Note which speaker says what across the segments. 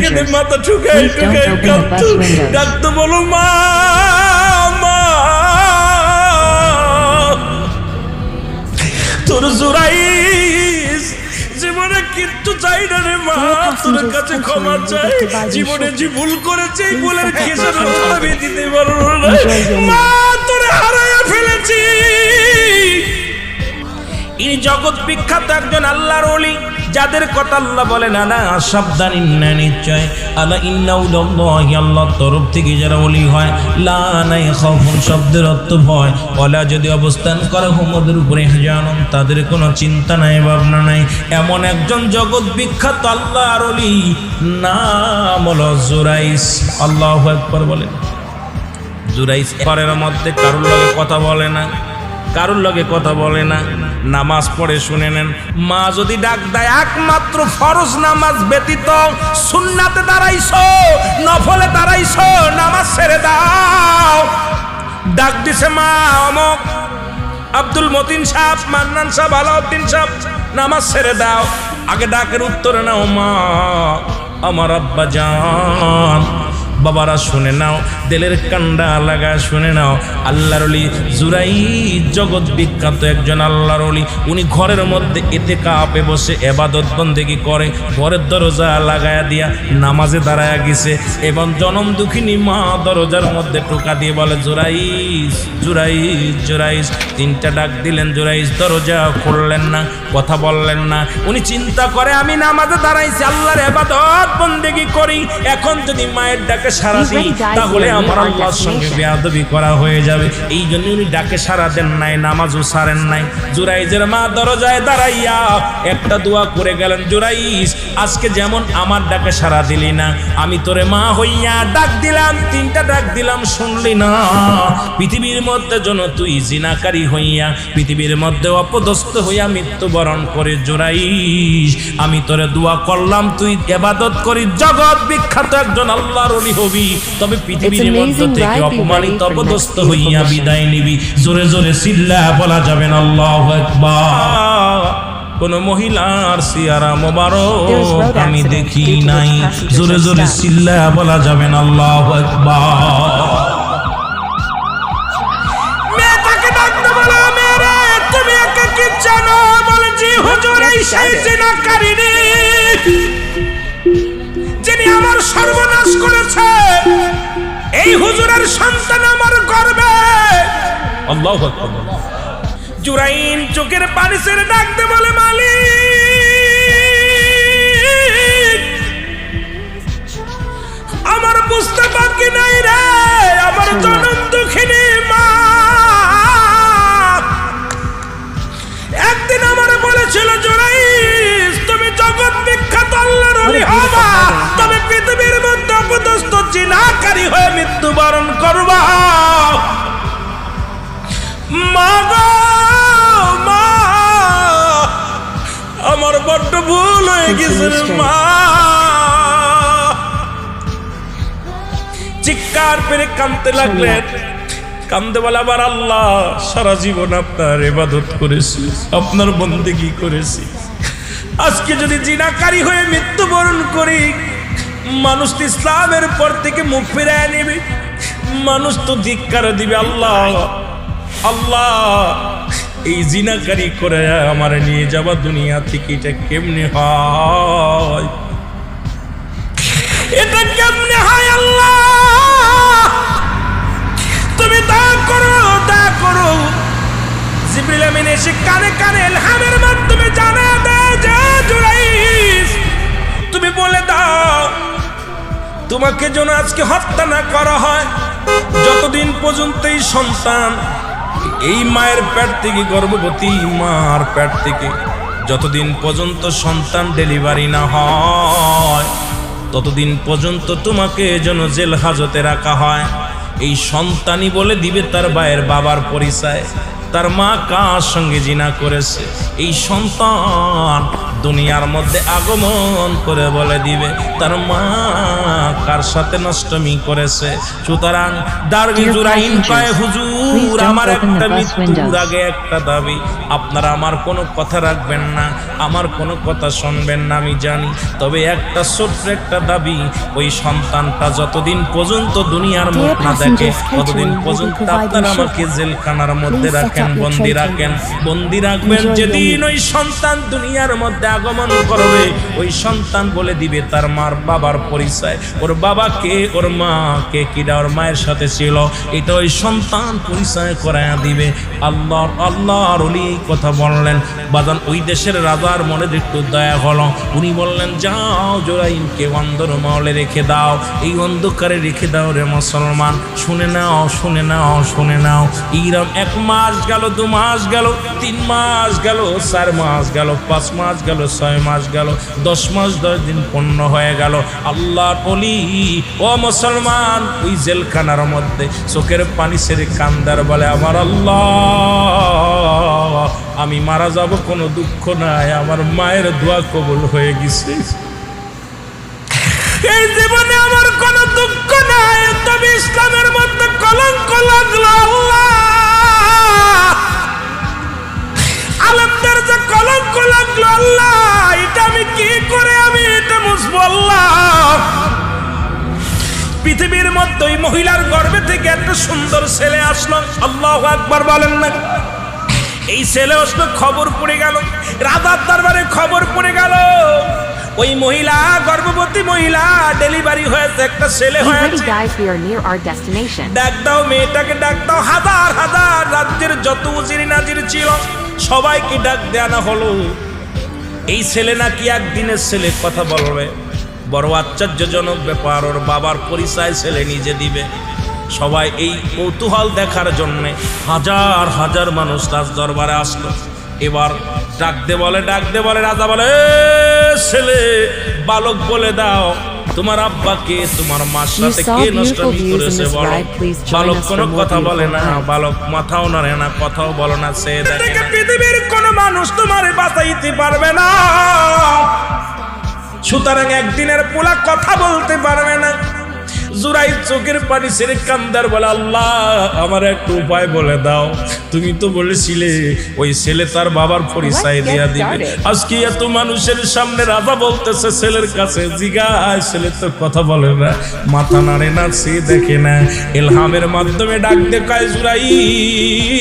Speaker 1: কেঁদে মাথা ঠুকাই ঠুকাই কাঁদতো, ডাকতো বলো মা মা, তোর জুরাইস জীবনে কিচ্ছু চাই না রে মা, তোর কাছে ক্ষমা চাই, জীবনে যে ভুল করেছে এই ভুলের খেসারত আমি দিতে পারবো না মা, তোরে হারাইয়া ফেলেছি। ইনি জগৎ বিখ্যাত একজন আল্লাহর ওলি, যাদের কথা আল্লাহ বলে না না সাবধান, ইন্না নিশ্চয় আলা ইন্নাউল্লাহি আল্লাহর তরফ থেকে যারা ওলি হয়, লা নাই খাউফুন শব্দের অর্থ ভয়, ওয়ালা যদি অবস্থান করে হুমদের উপরে হাজানুন তাদের কোনো চিন্তা নাই ভাবনা নাই। এমন একজন জগৎ বিখ্যাত আল্লাহর ওলি, নাম হলো জুরাইস। আল্লাহু আকবার বলেন। জুরাইস ঘরের মধ্যে কারোর লগে কথা বলে না, কারোর লগে কথা বলে না, নামাজ পড়ে শুনে নেন। মা যদি ডাক দেয় একমাত্র ফরজ নামাজ ব্যতীত সুন্নাতে দাঁড়াইছো, নফলে দাঁড়াইছো, নামাজ ছেড়ে দাও। ডাক দিছে মা অমক আব্দুল মতিন সাহেব, মান্নান সাহেব, আলাউদ্দিন সাহেব, নামাজ ছেড়ে দাও। আগে ডাকের উত্তরে নাও মা আমার আব্বা জান। বাবারা শুনে নাও, দিলের কান্ডা লাগা শুনে নাও। আল্লাহর ওলি জুরাইস জগৎ বিখ্যাত একজন আল্লাহর ওলি। উনি ঘরের মধ্যে ইতিকাফে বসে ইবাদত বন্দেগি করে, ঘরের দরজা লাগায়া দিয়া নামাজে দাঁড়ায়া গেছে এবং জনম দুঃখিনী মা দরজার মধ্যে টোকা দিয়ে বলে জুরাইস জুরাইস জুরাইস। তিনটা ডাক দিলেন, জুরাইস দরজা খুললেন না, কথা বললেন না। উনি চিন্তা করে আমি নামাজে দাঁড়াইছি, আল্লাহর ইবাদত বন্দেগি করি, এখন যদি মায়ের ডাকে সারা দিই তাহলে আমার আল্লাহর সঙ্গে বেয়াদবি করা হয়ে যাবে। এই জন্য উনি ডাকে সারা দেন নাই, নামাজও সারেন নাই। জুরাইজের মা দরজায় দাঁড়াইয়া একটা দোয়া করে গেলেন, জুরাইস আজকে যেমন আমার ডাকে সারা দিলি না, আমি তোরে মা হইয়া ডাক দিলাম, তিনটা ডাক দিলাম শুনলি না। পৃথিবীর মধ্যে যেন তুই জিনাকারী হইয়া, পৃথিবীর মধ্যে অপদস্থ হইয়া মৃত্যুবরণ করে জুরাইস, আমি তোরে দোয়া করলাম তুই ইবাদত করি, জগৎ বিখ্যাত একজন আল্লাহর ওলি হবি, তবে পৃথিবীর মধ্যে থেকে অপমানিত অপদস্থ হইয়া বিদায় নিবি। জোরে জোরে চিল্লা বলা যাবে না আল্লাহু আকবার। কোন মহিলার সিয়ারা মোবারক আমি দেখি নাই, জোরে জোরে চিল্লা বলা যাবে না আল্লাহু আকবার। মেয়েটাকে ডাকতে বলা, মেরে তুমি একে কি জানো? বলে জি হুজুর, এই সেই জিনাকারিনী যিনি আমার সর্বনাশ করেছে, এই হুজুরের সন্তান আমার গর্বে। আল্লাহু আকবার। জুরাইন চোখের পানি ছেড়ে ডাকতে বলে মালিক আমার বুঝতে বাকি নাই রে, আমার জনম দুঃখিনী মা একদিন আমার বলেছিল জুরাইস তুমি জগৎ বিখ্যাত আল্লাহর ওলি হবা, তবে পৃথিবীর মধ্যে অপদস্থ জিনাকারী হয়ে মৃত্যুবরণ করবা। মা গো মা, আমার বড্ড ভুল হয়ে গেছে মা। চিৎকার পেরে কাঁদতে লাগলেন। কান্দে বলে আবার আল্লাহ সারা জীবন আপনার ইবাদত করেছি, আপনার বন্দেগী করেছি, আজকে যদি জিনাকারী হয়ে মৃত্যুবরণ করি, মানুষ তো ইসলামের পর থেকে মুখ ফিরায় নেবে, মানুষ তো ধিক্কার দিবে। আল্লাহ আল্লাহ এই জিনাকারী করে আমার নিয়ে যাবা দুনিয়া থেকে, এটা কেমনে হয়? এটা কেমনে হয়? আল্লাহ তুমি দয়া করো, দয়া করো। জিবরিল আমিন এসে কানে কানে ইলহামের মাধ্যমে জানা দেয় যে জুরাইস তুমি বলে দাও তোমাকে যেন আজকে হত্যা না করা হয়, যতদিন পর্যন্ত এই সন্তান এই মায়ের পেট থেকে, গর্ভবতী মার পেট থেকে যতদিন পর্যন্ত সন্তান ডেলিভারি না হয়, ততদিন পর্যন্ত তোমাকে যেন জেল হাজতে রাখা হয়। এই সন্তানই বলে দিবে তার ভাইয়ের বাবার পরিচয়। তার মা কার সঙ্গে জিনা করেছে, এই সন্তান দুনিয়ার মধ্যে আগমন করে বলে দিবে তার মা কার সাথে নষ্টমি করেছে। সুতরাং দারবি জুরাইন কয়, হুজুর আমার একটা মৃত্যুর আগে একটা দাবি, আপনারা আমার কোনো কথা রাখবেন না, আমার কোনো কথা শুনবেন না আমি জানি, তবে একটা ছোট্ট একটা দাবি, ওই সন্তানটা যতদিন পর্যন্ত দুনিয়ার মুখ না দেখে ততদিন পর্যন্ত আপনারা আমাকে জেলখানার মধ্যে রাখেন, বন্দি রাখেন, বন্দি রাখবেন। যেদিন ওই সন্তান দুনিয়ার মধ্যে আগমন করবে, ওই সন্তান বলে দিবে তার মার বাবার পরিচয়, ওর বাবাকে ওর মা কে কিনা ওর মায়ের সাথে ছিল, এটা ওই সন্তান পরিচয় করায়া দিবে। আল্লাহর ওলি কথা বললেন। বাজান ওই দেশের রাজার মনে একটু দয়া হলো, উনি বললেন যাও জুরাইনকে অন্ধর মহলে রেখে দাও, এই অন্ধকারে রেখে দাও রে মুসলমান। শুনে নাও, শুনে নাও, শুনে নাও। এইরকম 1 মাস গেল, 2 মাস গেল, 3 মাস গেল, 4 মাস গেল, 5 মাস গেল, 6 মাস গেল, 10 মাস 10 দিন পূর্ণ হয়ে গেল। আল্লাহর ওলি ও মুসলমান ওই জেলখানার মধ্যে চোখের পানি ছেড়ে কান্দার বলে, আমার আল্লাহ আমি মারা যাব কোনো দুঃখ নাই, আমার মায়ের দোয়া কবুল হয়ে গেছে, এই জীবনে আমার কোনো দুঃখ নাই, তবে ইসলামের মধ্যে কলঙ্ক লাগলো। আল্লাহ আলেমদের যে কলঙ্ক লাগলো, আল্লাহ এটা আমি কি করে আমি এটা মুছবো আল্লাহ। পৃথিবীর মধ্যে ওই মহিলার গর্ভে থেকে একটা সুন্দর ছেলে আসলো, আল্লাহু আকবার বলেন না। এই ছেলে আসলো, খবর পড়ে গেল, রাজার দরবারে খবর পড়ে গেল, ওই মহিলা গর্ভবতী মহিলা, ডেলিভারি হয়েছে, একটা ছেলে হয়েছে। ডাক দাও মেয়েটাকে, ডাক দাও। হাজার হাজার রাজ্যের যত উজির নাজির ছিল সবাইকে ডাক দেওয়া হলো। এই ছেলে নাকি একদিনের ছেলে, কথা বলবে, বড় আশ্চর্যজনক ব্যাপার, ওর বাবার পরিচয় ছেলে নিজে দিবে। সবাই এই কৌতূহল দেখার জন্যে হাজার হাজার মানুষ রাজ দরবারে আসলো। এবার ডাকতে বলে, ডাকতে বলে, রাজা বলে, ছেলে বালক বলে দাও তোমার আব্বাকে তোমার মার সাথে কে নষ্টমি করেছে বলো। বালক কোনো কথা বলে না, বালক মাথাও নাড়ে না, কথাও বলে না। সে দেখে পৃথিবীর কোনো মানুষ তোমারে বাঁচাইতে পারবে না, সুতরাং একদিনের পোলা কথা বলতে পারবে না। জুরাইর চোখের পানি ছেড়ে কান্দার বলে, আল্লাহ আমার একটু উপায় বলে দাও, তুমি তো বলেছিলে ওই ছেলে তার বাবার পরিচয় দিয়া দিবে। আজকে এত মানুষের সামনে রাজা বলতেছে ছেলের কাছে জিগায়, ছেলে তো কথা বলে না, মাথা নাড়ে না, সে দেখে না। ইলহামের মাধ্যমে ডাক দেখায় জুরাইর,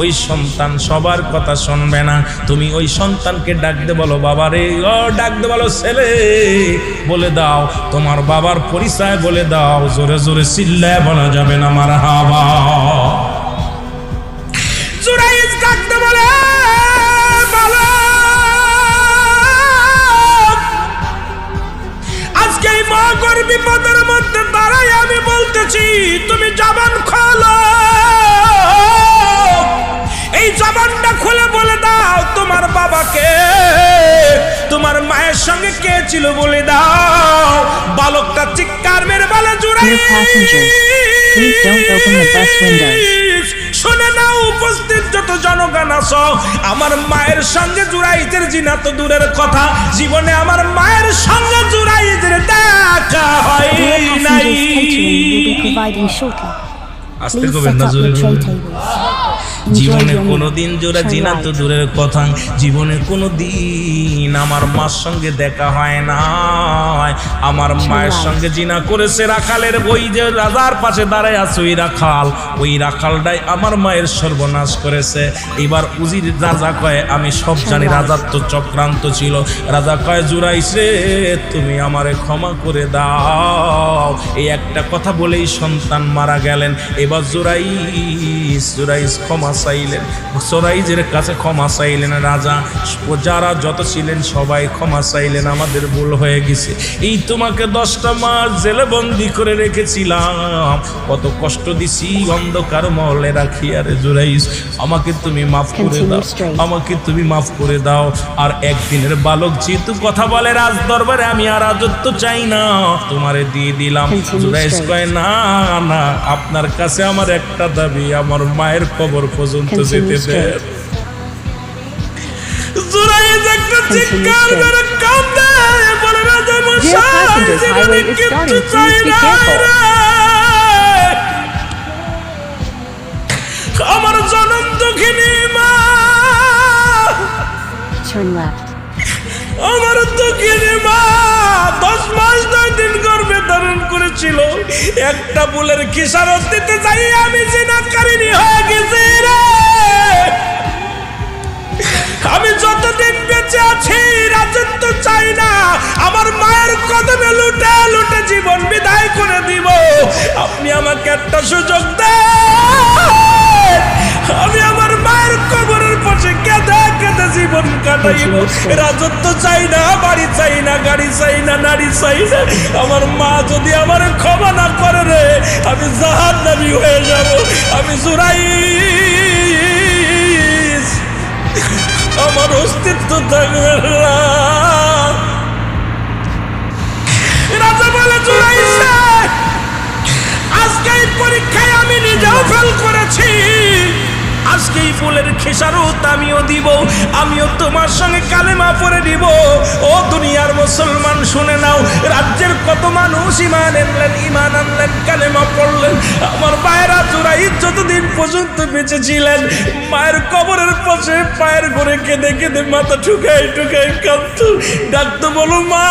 Speaker 1: ওই সন্তান সবার কথা শুনবে না, তুমি ওই সন্তানকে ডাকতে বলো, বাবারে ও ডাকতে বলো, ছেলে বলে দাও তোমার বাবার পরিচয় বলে দাও। জোরে জোরে চিল্লায় বলা যাবে না মারহাবা। জুরাইর ডাকতে বলে, আজকে এই মহাগর বিপদের মধ্যে দাঁড়াই আমি বলতেছি, তুমি জবান খোলো, এই জবানটা খুলে বলে দাও তোমার বাবাকে তোমার মায়ের সঙ্গে কে ছিল বলে দাও। বালকটা চিৎকার মেরে বলে, জুরাইর শুনে নাও উপস্থিত যত জনগণ আছো, আমার মায়ের সঙ্গে জুরাইরের জিনা তো দূরের কথা, জীবনে আমার মায়ের সঙ্গে জুরাইরের দেখা হয় নাই। আস্তে কবেন না, জোরে জীবনে কোনোদিন জোড়া জিনা তো দূরের কথা, জীবনে কোনোদিন আমার মার সঙ্গে দেখা হয় না। আমার মায়ের সঙ্গে জিনা করেছে রাখালের, ওই যে রাজার পাশে দাঁড়ায় আছে ওই রাখাল, ওই রাখালটাই আমার মায়ের সর্বনাশ করেছে। এবার উজির রাজা কয়, আমি সব জানি, রাজার তো চক্রান্ত ছিল। রাজা কয়, জুরাইছে তুমি আমারে ক্ষমা করে দাও। এই একটা কথা বলেই সন্তান মারা গেলেন। এবার জুরাইর ক্ষমা চাইলেন, জুরাইরের কাছে ক্ষমা চাইলেন রাজা, যারা যত ছিলেন সবাই ক্ষমা চাইলেন, আমাদের ভুল হয়ে গেছে। এই তোমাকে 10টা মাস জেলে বন্দি করে রেখেছিলাম, কত কষ্ট দিছি অন্ধকার মহলে রাখি। আরে জুরাইস, আমাকে তুমি মাফ করে দাও, আমাকে তুমি মাফ করে দাও। আর একদিনের বালক যেহেতু কথা বলে রাজ দরবারে, আমি আর রাজত্ব চাই না, তোমারে দিয়ে দিলাম। জুরাইস কয় না না, আপনার কাছে আমার একটা দাবি, আমার মায়ের কবর পর্যন্ত যেতে দেন। জুরাইস একটা চিৎকার করে কাঁদে, বলে রাজা মশাই জীবনে কিচ্ছু চাই না রে, আমার জনম দুঃখিনী মা, আমার দুঃখিনী মা 10 মাস 9 দিন গর্ভে ধারণ করেছিল, একটা বুলের খিসারত দিতে যাই আমি জিনাকারিনী হয়ে গেছি রে। আমি যতদিন বেঁচে আছি রাজত্ব চাই না, আমার মায়ের কদমে লুটে লুটে জীবন বিদায় করে দিব। আপনি আমাকে একটা সুযোগ দেন, আমি আমার মায়ের কবরের পাশে কেঁদে কেঁদে জীবন কাটাইব। রাজত্ব চাই না, বাড়ি চাই না, গাড়ি চাই না, নারী চাই না। আমার মা যদি আমার ক্ষমা না করে রে, আমি জাহান্নামী হয়ে যাব। আমি জুরাইস, আমার অস্তিত্ব থাকবে না। রাজা বলে জুরাইস, আজকে এই পরীক্ষায় আমি নিজেও ফেল করেছি, আজকে এই ফুলের খেসারত আমিও দিব, আমিও তোমার সঙ্গে কালেমা পড়ে দিব। ও দুনিয়ার মুসলমান শুনে নাও, রাজ্যের কত মানুষ ঈমান আনলেন, কালেমা পড়লেন। আমার ভাইরা জুরাইস যতদিন পর্যন্ত বেঁচে ছিলেন, মায়ের কবরের পাশে পায়ের ঘরে কেঁদে কেঁদে মাথা ঠুকাই ঠুকাই কাঁদতো, ডাকতো, বলো মা